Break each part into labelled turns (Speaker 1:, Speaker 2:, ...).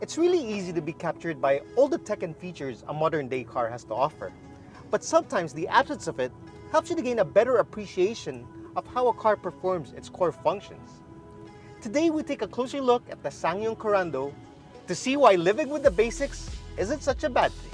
Speaker 1: It's really easy to be captured by all the tech and features a modern-day car has to offer. But sometimes the absence of it helps you to gain a better appreciation of how a car performs its core functions. Today we take a closer look at the SsangYong Korando to see why living with the basics isn't such a bad thing.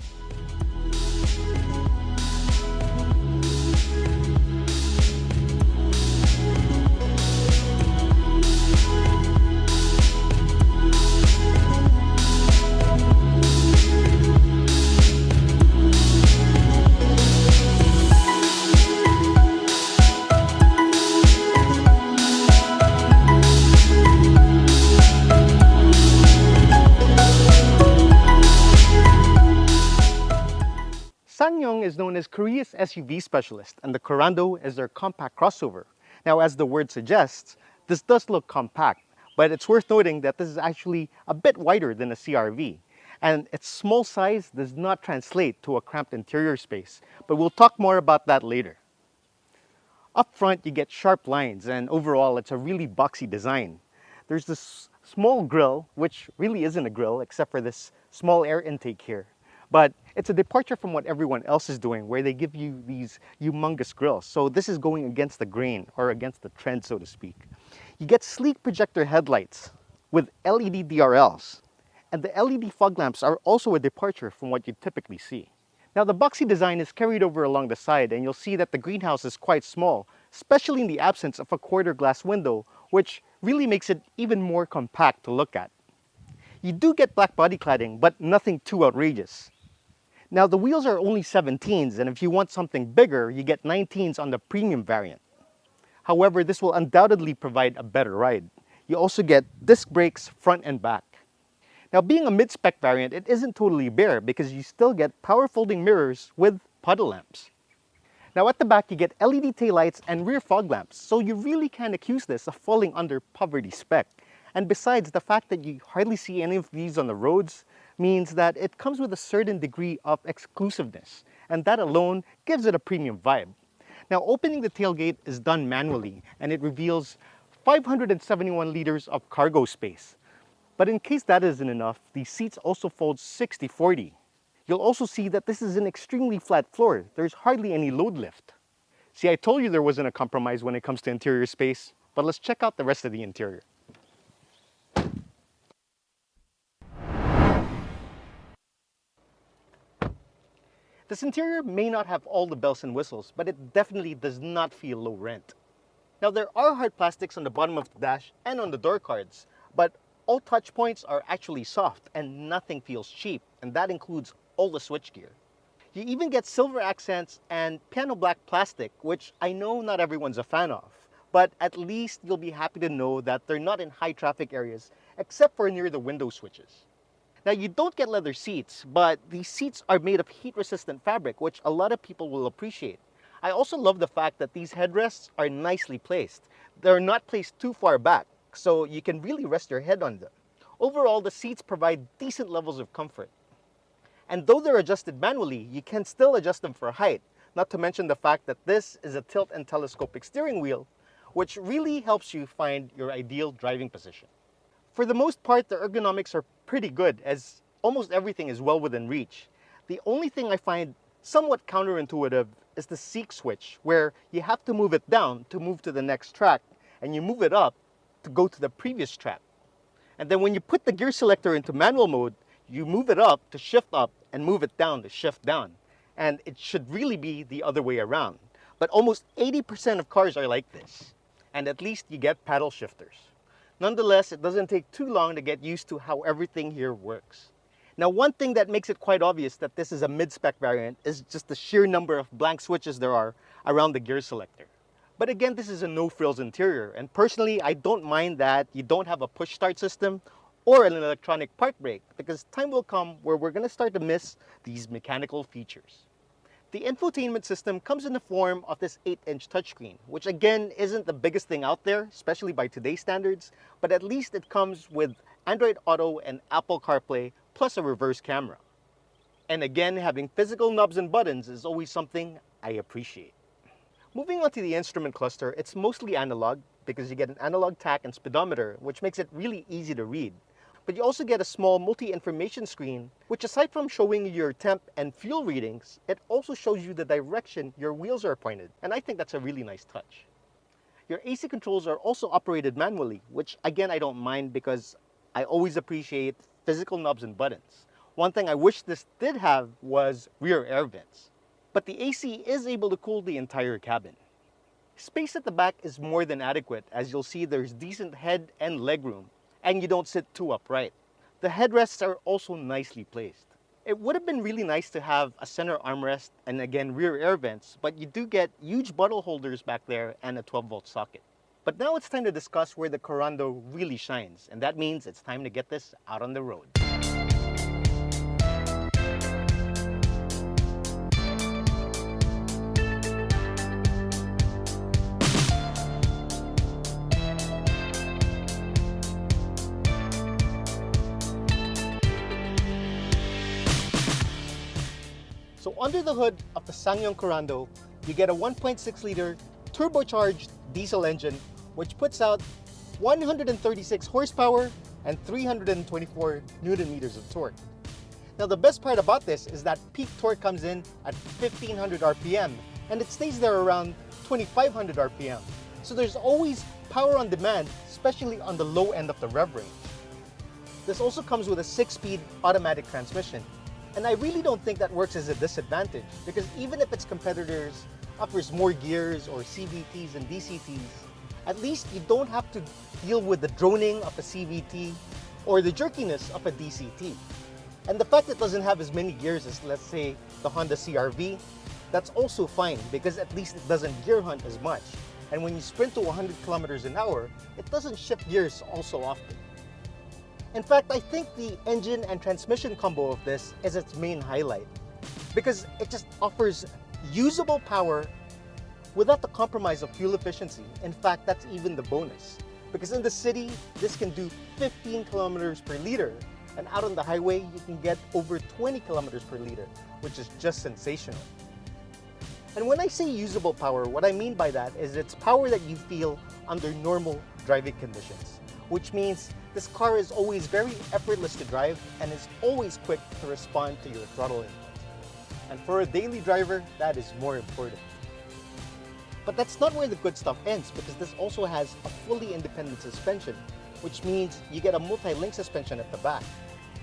Speaker 1: SsangYong is known as Korea's SUV specialist, and the Korando is their compact crossover. Now, as the word suggests, this does look compact, but it's worth noting that this is actually a bit wider than a CR-V. And its small size does not translate to a cramped interior space, but we'll talk more about that later. Up front, you get sharp lines, and overall, it's a really boxy design. There's this small grille, which really isn't a grille except for this small air intake here. But it's a departure from what everyone else is doing, where they give you these humongous grills. So this is going against the grain, or against the trend, so to speak. You get sleek projector headlights with LED DRLs. And the LED fog lamps are also a departure from what you typically see. Now the boxy design is carried over along the side, and you'll see that the greenhouse is quite small, especially in the absence of a quarter glass window, which really makes it even more compact to look at. You do get black body cladding, but nothing too outrageous. Now the wheels are only 17s, and if you want something bigger, you get 19s on the premium variant. However, this will undoubtedly provide a better ride. You also get disc brakes front and back. Now being a mid-spec variant, it isn't totally bare because you still get power folding mirrors with puddle lamps. Now at the back you get LED taillights and rear fog lamps, so you really can't accuse this of falling under poverty spec. And besides, the fact that you hardly see any of these on the roads means that it comes with a certain degree of exclusiveness, and that alone gives it a premium vibe. Now opening the tailgate is done manually, and it reveals 571 liters of cargo space. But in case that isn't enough, the seats also fold 60-40. You'll also see that this is an extremely flat floor. There's hardly any load lift. See, I told you there wasn't a compromise when it comes to interior space, but let's check out the rest of the interior. This interior may not have all the bells and whistles, but it definitely does not feel low rent. Now there are hard plastics on the bottom of the dash and on the door cards, but all touch points are actually soft and nothing feels cheap, and that includes all the switchgear. You even get silver accents and piano black plastic, which I know not everyone's a fan of, but at least you'll be happy to know that they're not in high traffic areas except for near the window switches. Now you don't get leather seats, but these seats are made of heat-resistant fabric, which a lot of people will appreciate. I also love the fact that these headrests are nicely placed. They're not placed too far back, so you can really rest your head on them. Overall, the seats provide decent levels of comfort. And though they're adjusted manually, you can still adjust them for height, not to mention the fact that this is a tilt and telescopic steering wheel, which really helps you find your ideal driving position. For the most part, the ergonomics are pretty good, as almost everything is well within reach. The only thing I find somewhat counterintuitive is the seek switch, where you have to move it down to move to the next track, and you move it up to go to the previous track. And then when you put the gear selector into manual mode, you move it up to shift up and move it down to shift down. And it should really be the other way around. But almost 80% of cars are like this, and at least you get paddle shifters. Nonetheless, it doesn't take too long to get used to how everything here works. Now, one thing that makes it quite obvious that this is a mid-spec variant is just the sheer number of blank switches there are around the gear selector. But again, this is a no-frills interior, and personally, I don't mind that you don't have a push-start system or an electronic park brake, because time will come where we're going to start to miss these mechanical features. The infotainment system comes in the form of this 8-inch touchscreen, which again isn't the biggest thing out there, especially by today's standards, but at least it comes with Android Auto and Apple CarPlay, plus a reverse camera. And again, having physical knobs and buttons is always something I appreciate. Moving on to the instrument cluster, it's mostly analog because you get an analog tach and speedometer, which makes it really easy to read. But you also get a small multi-information screen, which aside from showing your temp and fuel readings, it also shows you the direction your wheels are pointed. And I think that's a really nice touch. Your AC controls are also operated manually, which again I don't mind because I always appreciate physical knobs and buttons. One thing I wish this did have was rear air vents. But the AC is able to cool the entire cabin. Space at the back is more than adequate, as you'll see there's decent head and leg room, and you don't sit too upright. The headrests are also nicely placed. It would have been really nice to have a center armrest and again rear air vents, but you do get huge bottle holders back there and a 12-volt socket. But now it's time to discuss where the Korando really shines, and that means it's time to get this out on the road. So under the hood of the SsangYong Korando, you get a 1.6-liter turbocharged diesel engine, which puts out 136 horsepower and 324 Newton meters of torque. Now the best part about this is that peak torque comes in at 1500 RPM, and it stays there around 2500 RPM. So there's always power on demand, especially on the low end of the rev range. This also comes with a 6-speed automatic transmission. And I really don't think that works as a disadvantage, because even if its competitors offers more gears or CVTs and DCTs, at least you don't have to deal with the droning of a CVT or the jerkiness of a DCT. And the fact it doesn't have as many gears as, let's say, the Honda CR-V, that's also fine, because at least it doesn't gear hunt as much. And when you sprint to 100 kilometers an hour, it doesn't shift gears all so often. In fact, I think the engine and transmission combo of this is its main highlight, because it just offers usable power without the compromise of fuel efficiency. In fact, that's even the bonus, because in the city, this can do 15 kilometers per liter, and out on the highway, you can get over 20 kilometers per liter, which is just sensational. And when I say usable power, what I mean by that is it's power that you feel under normal driving conditions, which means this car is always very effortless to drive and is always quick to respond to your throttle input. And for a daily driver, that is more important. But that's not where the good stuff ends, because this also has a fully independent suspension, which means you get a multi-link suspension at the back.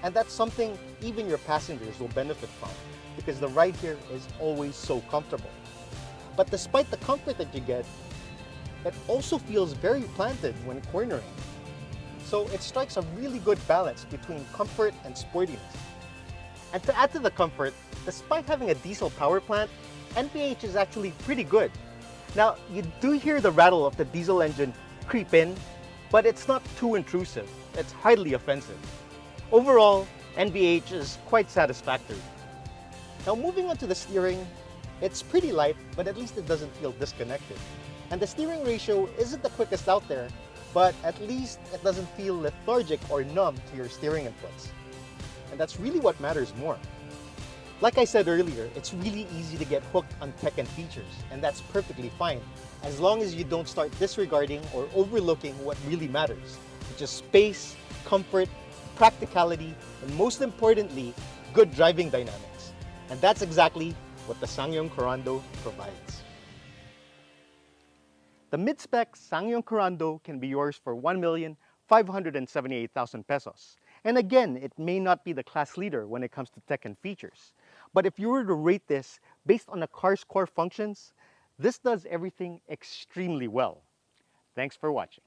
Speaker 1: And that's something even your passengers will benefit from, because the ride here is always so comfortable. But despite the comfort that you get, it also feels very planted when cornering. So it strikes a really good balance between comfort and sportiness. And to add to the comfort, despite having a diesel power plant, NVH is actually pretty good. Now, you do hear the rattle of the diesel engine creep in, but it's not too intrusive. It's hardly offensive. Overall, NVH is quite satisfactory. Now, moving on to the steering, it's pretty light, but at least it doesn't feel disconnected. And the steering ratio isn't the quickest out there, but at least it doesn't feel lethargic or numb to your steering inputs. And that's really what matters more. Like I said earlier, it's really easy to get hooked on tech and features, and that's perfectly fine, as long as you don't start disregarding or overlooking what really matters, which is space, comfort, practicality, and most importantly, good driving dynamics. And that's exactly what the SsangYong Korando provides. The mid-spec SsangYong Korando can be yours for 1,578,000 pesos. And again, it may not be the class leader when it comes to tech and features. But if you were to rate this based on the car's core functions, this does everything extremely well. Thanks for watching.